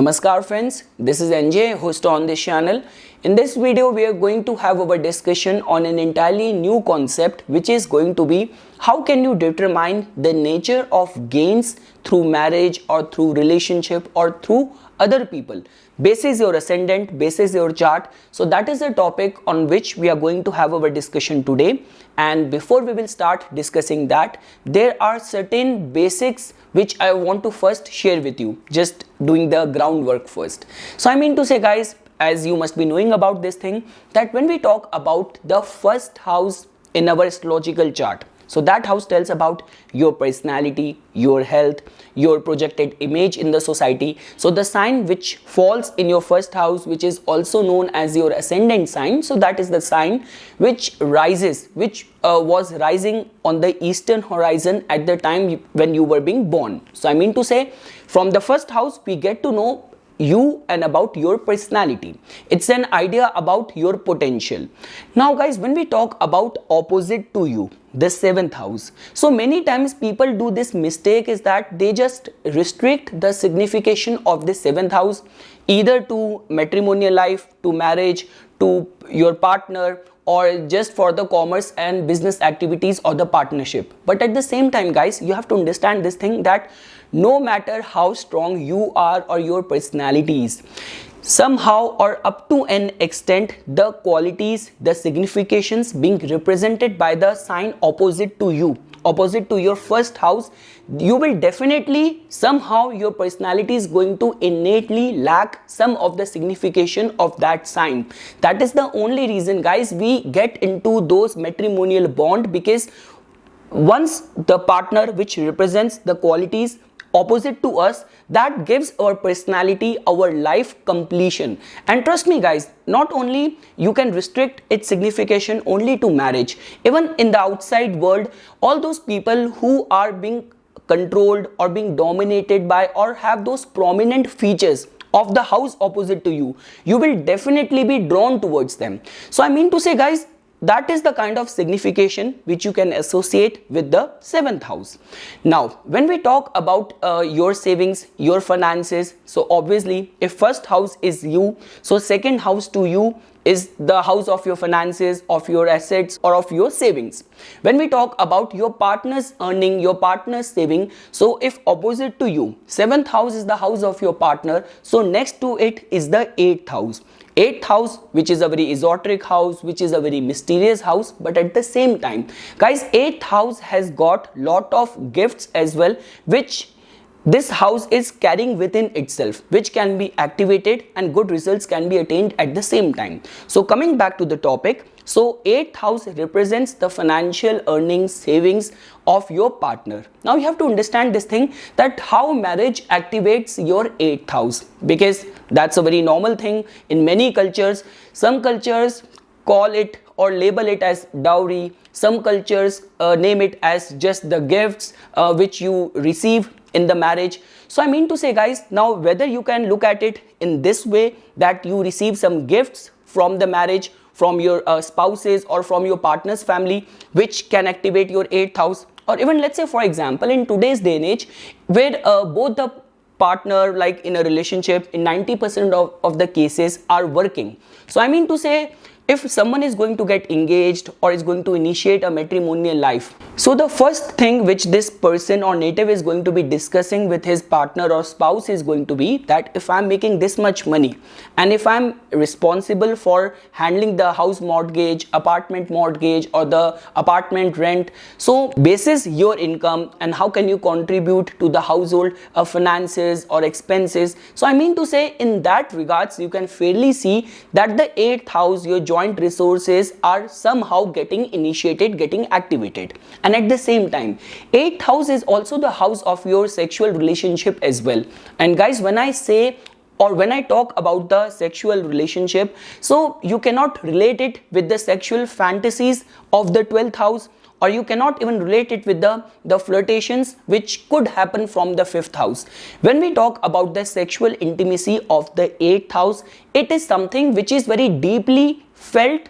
Namaskar friends, this is NJ, host on this channel. In this video, we are going to have our discussion on an entirely new concept, which is going to be how can you determine the nature of gains through marriage or through relationship or through other people. Basis your ascendant, basis your chart. So that is the topic on which we are going to have our discussion today. And before we will start discussing that, there are certain basics which I want to first share with you, just doing the groundwork first. So I mean to say guys, as you must be knowing about this thing, that when we talk about the first house in our astrological chart, so that house tells about your personality, your health, your projected image in the society. So the sign which falls in your first house, which is also known as your ascendant sign, so that is the sign which rises, which was rising on the eastern horizon at the time when you were being born. So I mean to say, from the first house we get to know you and about your personality. It's an idea about your potential. Now guys, when we talk about opposite to you, the seventh house, so many times people do this mistake is that they just restrict the signification of the seventh house either to matrimonial life, to marriage, to your partner, or just for the commerce and business activities or the partnership. But at the same time guys, you have to understand this thing that no matter how strong you are or your personality is, somehow or up to an extent, the qualities, the significations being represented by the sign opposite to you, opposite to your first house, you will definitely somehow your personality is going to innately lack some of the signification of that sign. That is the only reason guys we get into those matrimonial bond, because once the partner which represents the qualities opposite to us, that gives our personality, our life completion. And trust me guys, not only you can restrict its signification only to marriage, even in the outside world, all those people who are being controlled or being dominated by or have those prominent features of the house opposite to you, you will definitely be drawn towards them. So I mean to say guys, that is the kind of signification which you can associate with the seventh house. Now, when we talk about your savings, your finances, so obviously if first house is you, so second house to you is the house of your finances, of your assets, or of your savings. When we talk about your partner's earning, your partner's saving, so if opposite to you, seventh house is the house of your partner, so next to it is the eighth house. Eighth house, which is a very esoteric house, which is a very mysterious house, but at the same time, guys, eighth house has got lot of gifts as well, which this house is carrying within itself, which can be activated and good results can be attained at the same time. So coming back to the topic, so eighth house represents the financial earnings, savings of your partner. Now you have to understand this thing, that how marriage activates your eighth house, because that's a very normal thing in many cultures. Some cultures call it or label it as dowry. Some cultures name it as just the gifts which you receive in the marriage. So I mean to say guys, now whether you can look at it in this way, that you receive some gifts from the marriage, from your spouses or from your partner's family, which can activate your eighth house, or even let's say for example in today's day and age where both the partner, like in a relationship, in 90% of the cases are working. So I mean to say, if someone is going to get engaged or is going to initiate a matrimonial life, so the first thing which this person or native is going to be discussing with his partner or spouse is going to be that if I'm making this much money and if I'm responsible for handling the house mortgage, apartment mortgage, or the apartment rent, so basis your income and how can you contribute to the household finances or expenses. So I mean to say, in that regards, you can fairly see that the eighth house, your joint resources, are somehow getting initiated, getting activated. And at the same time, eighth house is also the house of your sexual relationship as well. And guys, when I say or when I talk about the sexual relationship, so you cannot relate it with the sexual fantasies of the 12th house, or you cannot even relate it with the flirtations which could happen from the 5th house. When we talk about the sexual intimacy of the 8th house, it is something which is very deeply felt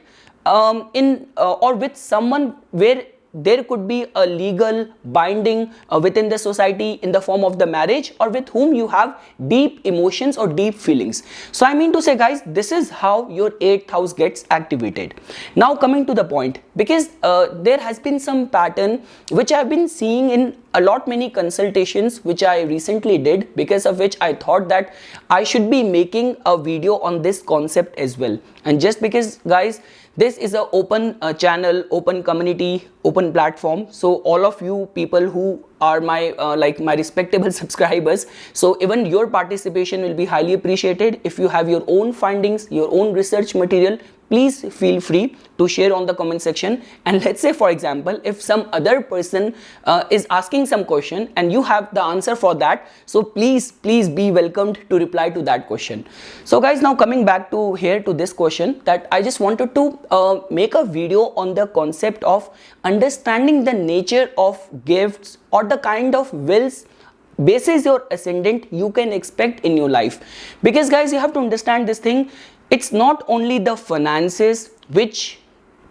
in or with someone where there could be a legal binding within the society in the form of the marriage, or with whom you have deep emotions or deep feelings. So I mean to say, guys, this is how your 8th house gets activated. Now coming to the point, because there has been some pattern which I've been seeing in a lot many consultations which I recently did, because of which I thought that I should be making a video on this concept as well. And just because, guys, this is a open channel, open community, open platform, so all of you people who are my like my respectable subscribers, so even your participation will be highly appreciated. If you have your own findings, your own research material, please feel free to share on the comment section. And let's say, for example, if some other person is asking some question and you have the answer for that, so please be welcomed to reply to that question. So guys, now coming back to here to this question, that I just wanted to make a video on the concept of understanding the nature of gifts or the kind of wills basis your ascendant you can expect in your life. Because guys, you have to understand this thing, it's not only the finances which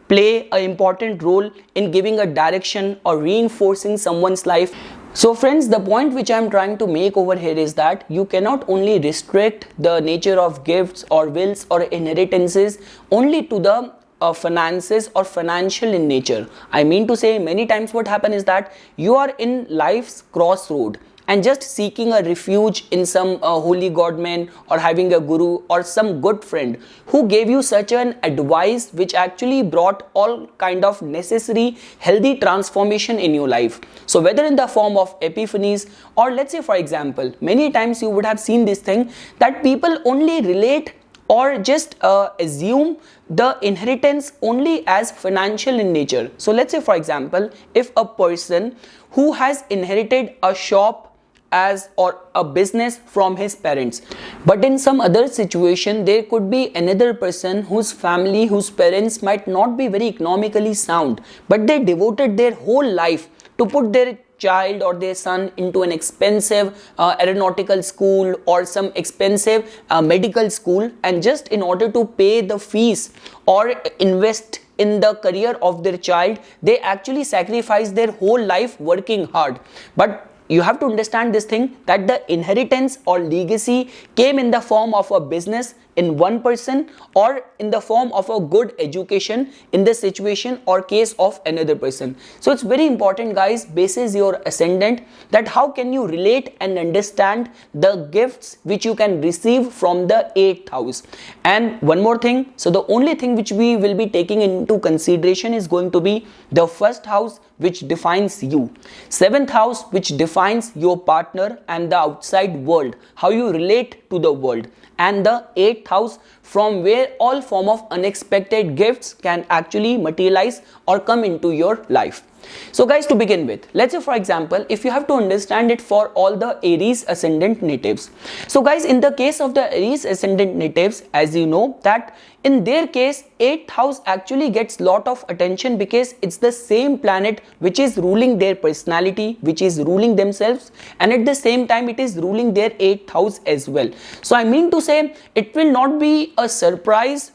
play an important role in giving a direction or reinforcing someone's life. So friends, the point which I am trying to make over here is that you cannot only restrict the nature of gifts or wills or inheritances only to the finances or financial in nature. I mean to say, many times what happens is that you are in life's crossroad and just seeking a refuge in some holy godman or having a guru or some good friend who gave you such an advice which actually brought all kind of necessary healthy transformation in your life. So whether in the form of epiphanies, or let's say, for example, many times you would have seen this thing that people only relate or just assume the inheritance only as financial in nature. So let's say, for example, if a person who has inherited a shop as or a business from his parents, but in some other situation there could be another person whose family, whose parents might not be very economically sound, but they devoted their whole life to put their child or their son into an expensive aeronautical school or some expensive medical school, and just in order to pay the fees or invest in the career of their child, they actually sacrifice their whole life working hard. But you have to understand this thing, that the inheritance or legacy came in the form of a business in one person or in the form of a good education in the situation or case of another person. So it's very important, guys, basis your ascendant, that how can you relate and understand the gifts which you can receive from the 8th house. And one more thing, so the only thing which we will be taking into consideration is going to be the 1st house, which defines you, 7th house, which defines your partner and the outside world, how you relate to the world, and the 8th house from where all form of unexpected gifts can actually materialize or come into your life. So guys, to begin with, let's say, for example, if you have to understand it for all the Aries ascendant natives. So guys, in the case of the Aries ascendant natives, as you know, that in their case 8th house actually gets lot of attention, because it's the same planet which is ruling their personality, which is ruling themselves, and at the same time it is ruling their 8th house as well. So I mean to say, it will not be a surprise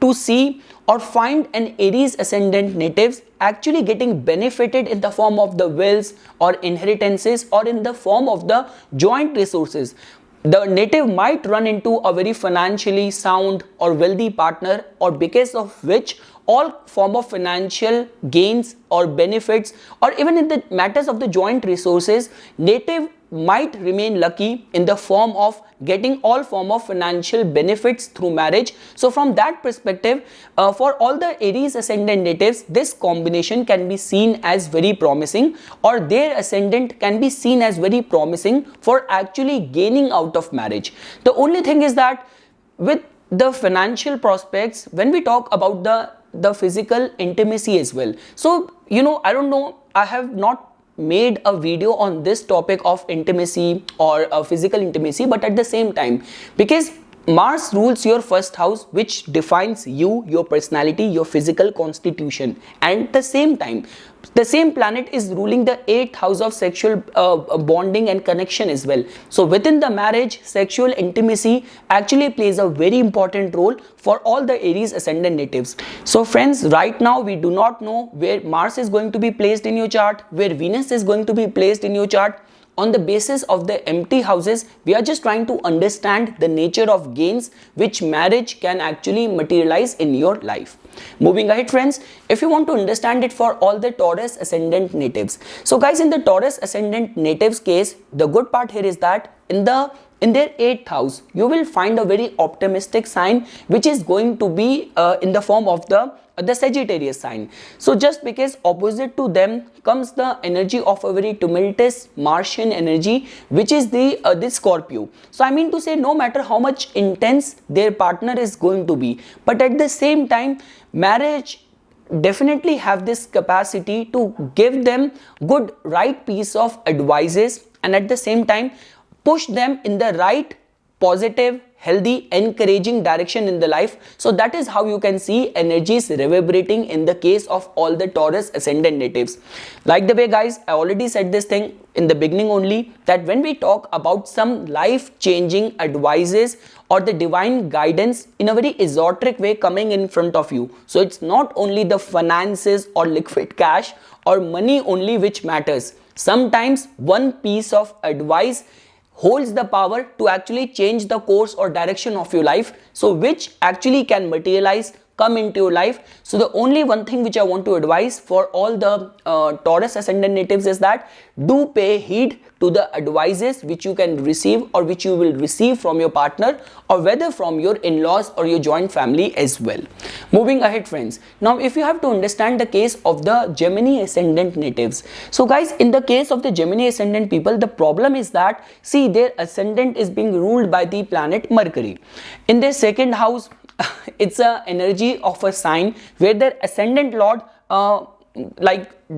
to see or find an Aries ascendant natives actually getting benefited in the form of the wills or inheritances or in the form of the joint resources. The native might run into a very financially sound or wealthy partner, or because of which all form of financial gains or benefits, or even in the matters of the joint resources, native might remain lucky in the form of getting all form of financial benefits through marriage. So from that perspective, for all the Aries ascendant natives, this combination can be seen as very promising, or their ascendant can be seen as very promising for actually gaining out of marriage. The only thing is that with the financial prospects, when we talk about the physical intimacy as well, so I don't know, I have not made a video on this topic of intimacy or physical intimacy, but at the same time, because Mars rules your first house, which defines you, your personality, your physical constitution. And at the same time, the same planet is ruling the 8th house of sexual bonding and connection as well. So within the marriage, sexual intimacy actually plays a very important role for all the Aries ascendant natives. So friends, right now we do not know where Mars is going to be placed in your chart, where Venus is going to be placed in your chart. On the basis of the empty houses, we are just trying to understand the nature of gains which marriage can actually materialize in your life. Moving ahead friends, if you want to understand it for all the Taurus ascendant natives. So guys, in the Taurus ascendant natives case, the good part here is that in their 8th house, you will find a very optimistic sign which is going to be in the form of the Sagittarius sign. So just because opposite to them comes the energy of a very tumultuous Martian energy, which is the Scorpio. So I mean to say, no matter how much intense their partner is going to be, but at the same time, marriage definitely have this capacity to give them good right piece of advices, and at the same time push them in the right, positive, healthy, encouraging direction in the life. So that is how you can see energies reverberating in the case of all the Taurus ascendant natives. Like the way guys, I already said this thing in the beginning only, that when we talk about some life changing advices or the divine guidance in a very esoteric way coming in front of you, so it's not only the finances or liquid cash or money only which matters. Sometimes one piece of advice holds the power to actually change the course or direction of your life, so which actually can materialize, come into your life. So the only one thing which I want to advise for all the Taurus ascendant natives is that do pay heed to the advices which you can receive or which you will receive from your partner, or whether from your in-laws or your joint family as well. Moving ahead friends, now if you have to understand the case of the Gemini ascendant natives. So guys, in the case of the Gemini ascendant people, the problem is that, see, their ascendant is being ruled by the planet Mercury. In their second house, it's a energy of a sign where their ascendant lord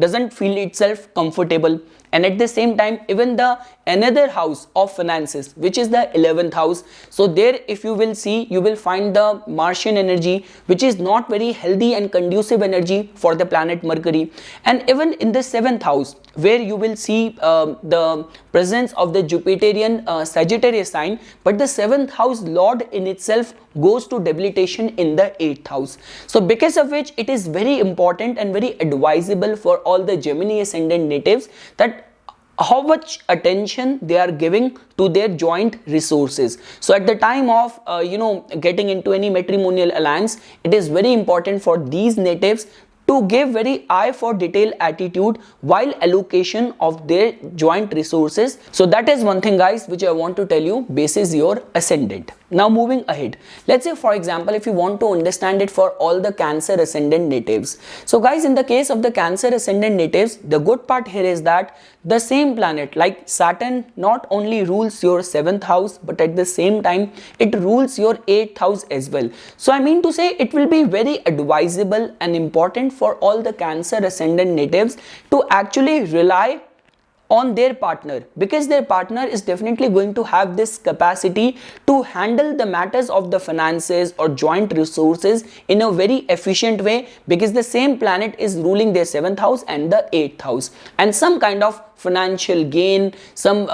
doesn't feel itself comfortable, and at the same time even the another house of finances, which is the 11th house, so there if you will see, you will find the Martian energy, which is not very healthy and conducive energy for the planet Mercury. And even in the 7th house, where you will see the presence of the Jupiterian Sagittarius sign, but the 7th house lord in itself goes to debilitation in the 8th house. So because of which it is very important and very advisable for all the Gemini ascendant natives that how much attention they are giving to their joint resources. So at the time of getting into any matrimonial alliance, it is very important for these natives to give very eye for detail attitude while allocation of their joint resources. So that is one thing guys which I want to tell you, basis your ascendant. Now moving ahead, let's say for example if you want to understand it for all the Cancer ascendant natives. So guys, in the case of the Cancer ascendant natives, the good part here is that the same planet like Saturn not only rules your 7th house, but at the same time it rules your 8th house as well. So I mean to say, it will be very advisable and important for all the Cancer ascendant natives to actually rely on their partner, because their partner is definitely going to have this capacity to handle the matters of the finances or joint resources in a very efficient way, because the same planet is ruling their 7th house and the 8th house, and some kind of financial gain, some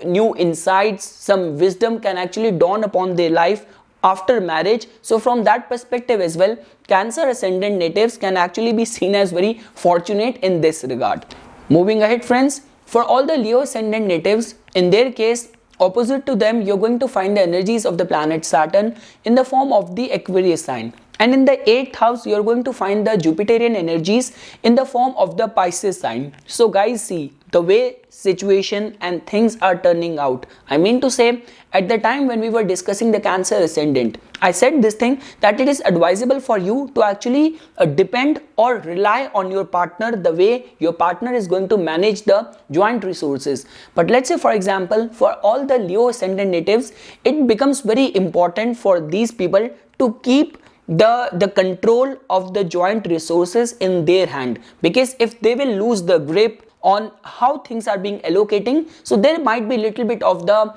new insights, some wisdom can actually dawn upon their life after marriage. So from that perspective as well, Cancer ascendant natives can actually be seen as very fortunate in this regard. Moving ahead friends, for all the Leo ascendant natives, in their case, opposite to them, you're going to find the energies of the planet Saturn in the form of the Aquarius sign. And in the 8th house, you're going to find the Jupiterian energies in the form of the Pisces sign. So guys, see the way situation and things are turning out. I mean to say, at the time when we were discussing the Cancer ascendant, I said this thing that it is advisable for you to actually depend or rely on your partner the way your partner is going to manage the joint resources. But let's say for example, for all the Leo ascendant natives, it becomes very important for these people to keep the control of the joint resources in their hand, because if they will lose the grip on how things are being allocating. So there might be little bit of the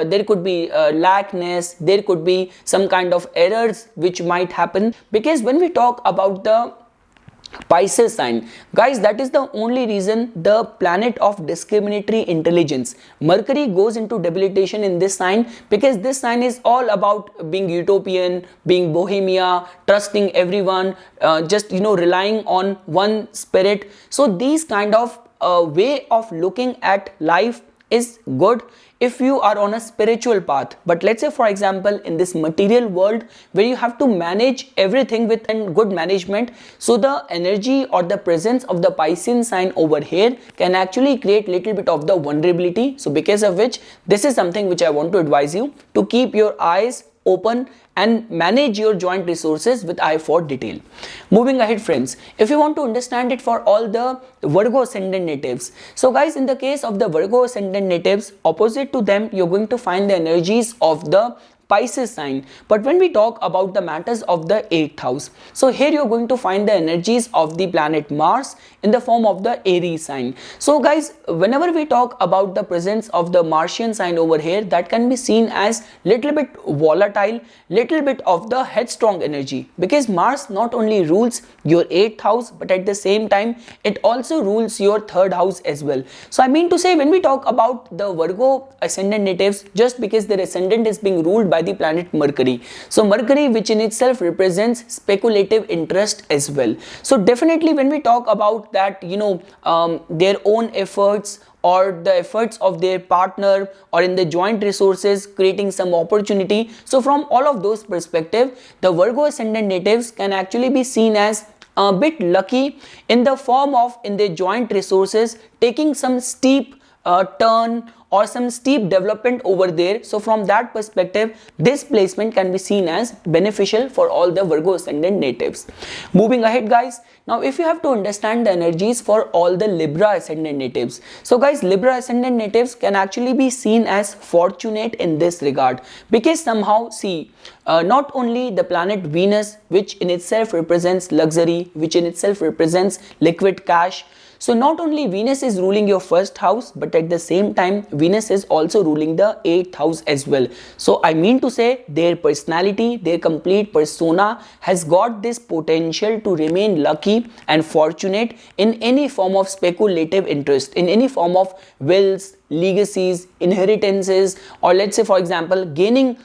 there could be lackness, there could be some kind of errors which might happen, because when we talk about the Pisces sign, guys, that is the only reason the planet of discriminatory intelligence, Mercury, goes into debilitation in this sign, because this sign is all about being utopian, being bohemia, trusting everyone, just relying on one spirit. So these kind of way of looking at life is good if you are on a spiritual path. But let's say, for example, in this material world where you have to manage everything with good management, so the energy or the presence of the Piscean sign over here can actually create little bit of the vulnerability. So because of which, this is something which I want to advise you to keep your eyes open and manage your joint resources with eye for detail. Moving ahead, friends, if you want to understand it for all the Virgo ascendant natives, so guys, in the case of the Virgo ascendant natives, opposite to them you're going to find the energies of the Pisces sign. But when we talk about the matters of the 8th house, so here you're going to find the energies of the planet Mars in the form of the Aries sign. So guys, whenever we talk about the presence of the Martian sign over here, that can be seen as little bit volatile, little bit of the headstrong energy, because Mars not only rules your 8th house, but at the same time it also rules your 3rd house as well. So I mean to say, when we talk about the Virgo ascendant natives, just because their ascendant is being ruled by the planet Mercury, so Mercury, which in itself represents speculative interest as well. So definitely when we talk about that, their own efforts or the efforts of their partner or in the joint resources creating some opportunity, so from all of those perspectives, the Virgo ascendant natives can actually be seen as a bit lucky in the form of in their joint resources taking some steep turn or some steep development over there. So from that perspective, this placement can be seen as beneficial for all the Virgo ascendant natives. Moving ahead, guys, now if you have to understand the energies for all the Libra ascendant natives, so guys, Libra ascendant natives can actually be seen as fortunate in this regard, because somehow, see, not only the planet Venus, which in itself represents luxury, which in itself represents liquid cash, so not only Venus is ruling your 1st house, but at the same time Venus is also ruling the 8th house as well. So I mean to say, their personality, their complete persona has got this potential to remain lucky and fortunate in any form of speculative interest, in any form of wills, legacies, inheritances, or let's say, for example, gaining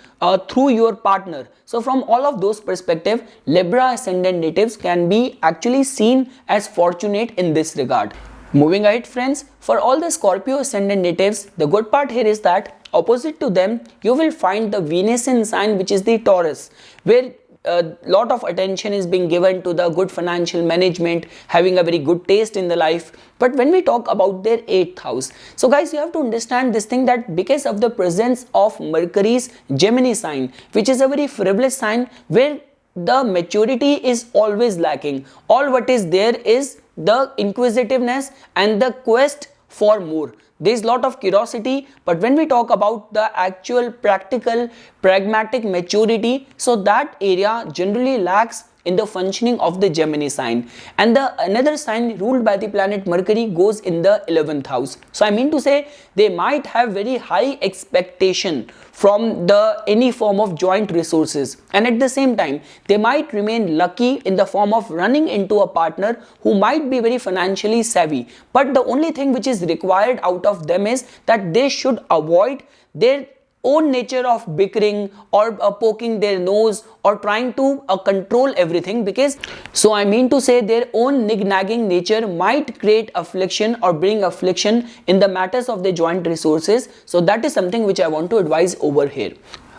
through your partner. So from all of those perspectives, Libra ascendant natives can be actually seen as fortunate in this regard. Moving ahead, friends, for all the Scorpio ascendant natives, the good part here is that opposite to them, you will find the Venusian sign, which is the Taurus, where a lot of attention is being given to the good financial management, having a very good taste in the life. But when we talk about their 8th house, so guys, you have to understand this thing, that because of the presence of Mercury's Gemini sign, which is a very frivolous sign where the maturity is always lacking, all what is there is the inquisitiveness and the quest for more. There is lot of curiosity, but when we talk about the actual practical pragmatic maturity, so that area generally lacks in the functioning of the Gemini sign. And the another sign ruled by the planet Mercury goes in the 11th house. So I mean to say, they might have very high expectation from the any form of joint resources, and at the same time they might remain lucky in the form of running into a partner who might be very financially savvy. But the only thing which is required out of them is that they should avoid their own nature of bickering or poking their nose or trying to control everything, because so I mean to say, their own nagging nature might create affliction or bring affliction in the matters of the joint resources. So that is something which I want to advise over here.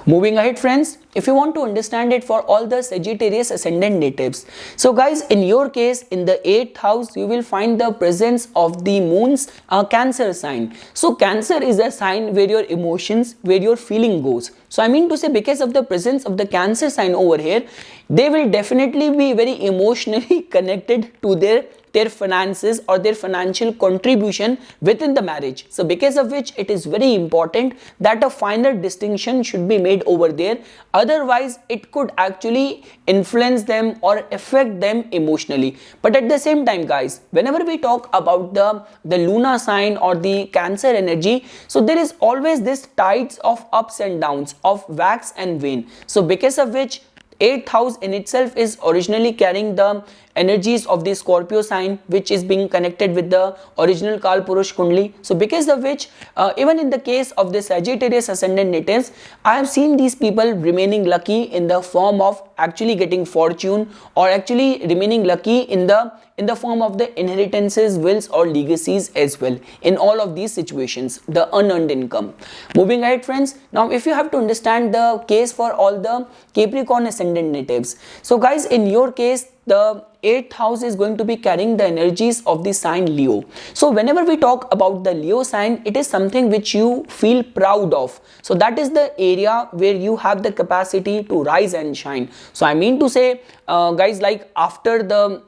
Moving ahead, friends, if you want to understand it for all the Sagittarius ascendant natives, so guys, in your case, in the 8th house, you will find the presence of the moon's Cancer sign. So Cancer is a sign where your emotions, where your feeling goes. So I mean to say, because of the presence of the Cancer sign over here, they will definitely be very emotionally connected to their finances or their financial contribution within the marriage. So because of which, it is very important that a finer distinction should be made over there. otherwise it could actually influence them or affect them emotionally. But at the same time guys, whenever we talk about the Luna sign or the Cancer energy, so there is always this tides of ups and downs, of wax and wane. So because of which 8th house in itself is originally carrying the energies of the Scorpio sign, which is being connected with the original Kalpurush Kundli. So because of which even in the case of the Sagittarius ascendant natives, I have seen these people remaining lucky in the form of actually getting fortune, or actually remaining lucky in the form of the inheritances, wills or legacies as well. In all of these situations, the unearned income. Moving ahead friends, now if you have to understand the case for all the Capricorn ascendant natives, so guys, in your case the 8th house is going to be carrying the energies of the sign Leo. So whenever we talk about the Leo sign, it is something which you feel proud of. So that is the area where you have the capacity to rise and shine. So I mean to say guys, like after the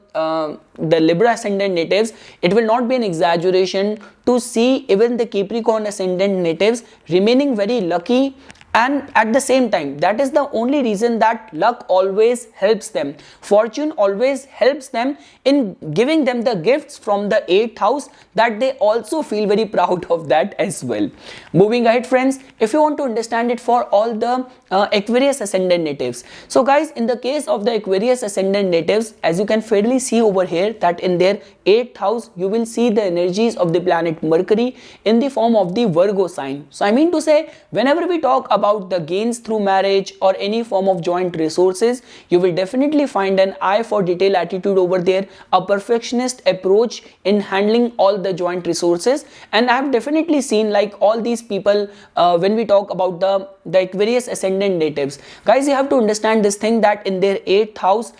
Libra ascendant natives, it will not be an exaggeration to see even the Capricorn ascendant natives remaining very lucky. And at the same time, that is the only reason that luck always helps them. Fortune always helps them in giving them the gifts from the 8th house, that they also feel very proud of that as well. Moving ahead friends, if you want to understand it for all the Aquarius ascendant natives. So guys, in the case of the Aquarius ascendant natives, as you can fairly see over here, that in their 8th house, you will see the energies of the planet Mercury in the form of the Virgo sign. So I mean to say, whenever we talk about the gains through marriage or any form of joint resources, you will definitely find an eye for detail attitude over there, a perfectionist approach in handling all the joint resources. And I have definitely seen like all these people when we talk about the Aquarius ascendant natives, guys, you have to understand this thing, that in their 8th house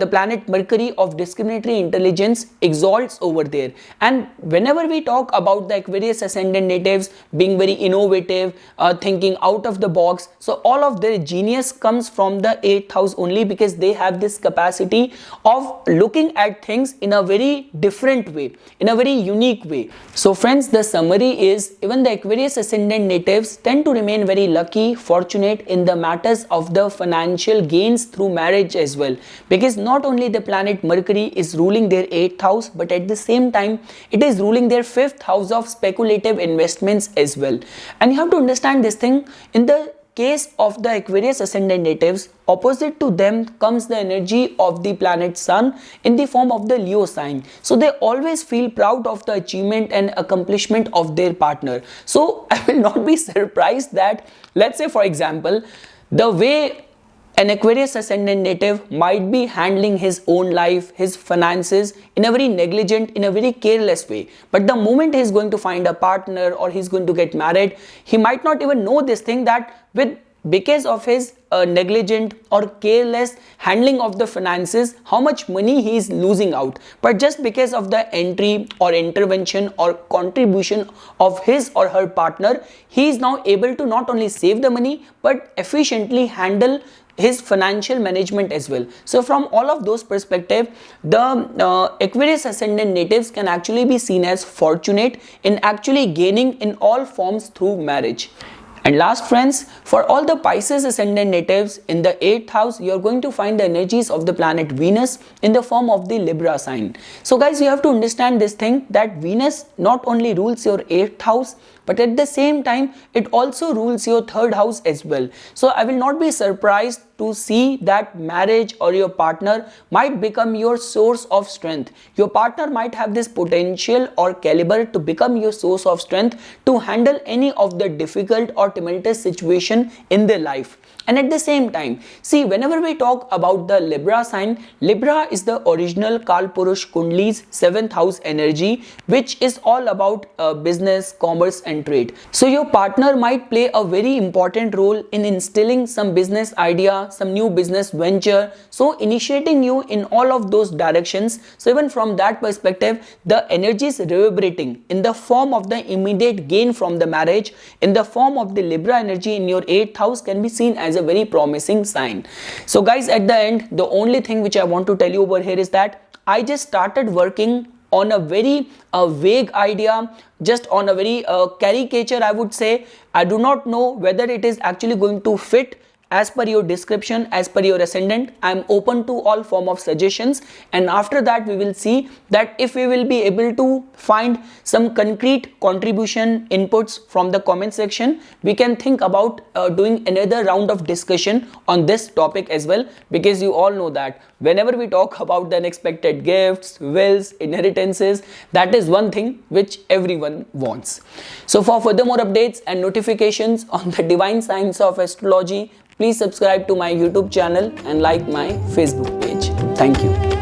the planet Mercury of discriminatory intelligence exalts over there. And whenever we talk about the Aquarius ascendant natives being very innovative, thinking out of the box, so all of their genius comes from the 8th house only, because they have this capacity of looking at things in a very different way, in a very unique way. So friends, the summary is, even the Aquarius ascendant natives tend to remain very lucky, fortunate in the matters of the financial gains through marriage as well, because not only the planet Mercury is ruling their 8th house, but at the same time it is ruling their 5th house of speculative investments as well. And you have to understand this thing, in the case of the Aquarius ascendant natives, opposite to them comes the energy of the planet Sun in the form of the Leo sign. So they always feel proud of the achievement and accomplishment of their partner. So I will not be surprised that, let's say for example, the way an Aquarius ascendant native might be handling his own life, his finances in a very negligent, in a very careless way. But the moment he is going to find a partner or he is going to get married, he might not even know this thing, that because of his negligent or careless handling of the finances, how much money he is losing out. But just because of the entry or intervention or contribution of his or her partner, he is now able to not only save the money but efficiently handle his financial management as well. So from all of those perspectives, the Aquarius ascendant natives can actually be seen as fortunate in actually gaining in all forms through marriage. And last friends, for all the Pisces ascendant natives, in the 8th house, you are going to find the energies of the planet Venus in the form of the Libra sign. So guys, you have to understand this thing, that Venus not only rules your 8th house, but at the same time it also rules your 3rd house as well. So I will not be surprised to see that marriage or your partner might become your source of strength. Your partner might have this potential or caliber to become your source of strength to handle any of the difficult or tumultuous situation in their life. And at the same time, see, whenever we talk about the Libra sign, Libra is the original Kalpurush Kundli's 7th house energy, which is all about business, commerce and trade. So your partner might play a very important role in instilling some business idea, some new business venture, so initiating you in all of those directions. So even from that perspective, the energy is reverberating in the form of the immediate gain from the marriage, in the form of the Libra energy in your 8th house, can be seen as a very promising sign. So guys, at the end, the only thing which I want to tell you over here is that I just started working on a very vague idea, just on a very caricature, I would say. I do not know whether it is actually going to fit as per your description, as per your ascendant. I am open to all form of suggestions, and after that we will see that if we will be able to find some concrete contribution inputs from the comment section, we can think about doing another round of discussion on this topic as well, because you all know that whenever we talk about the unexpected gifts, wills, inheritances, that is one thing which everyone wants. So for further more updates and notifications on the divine science of astrology, please subscribe to my YouTube channel and like my Facebook page. Thank you.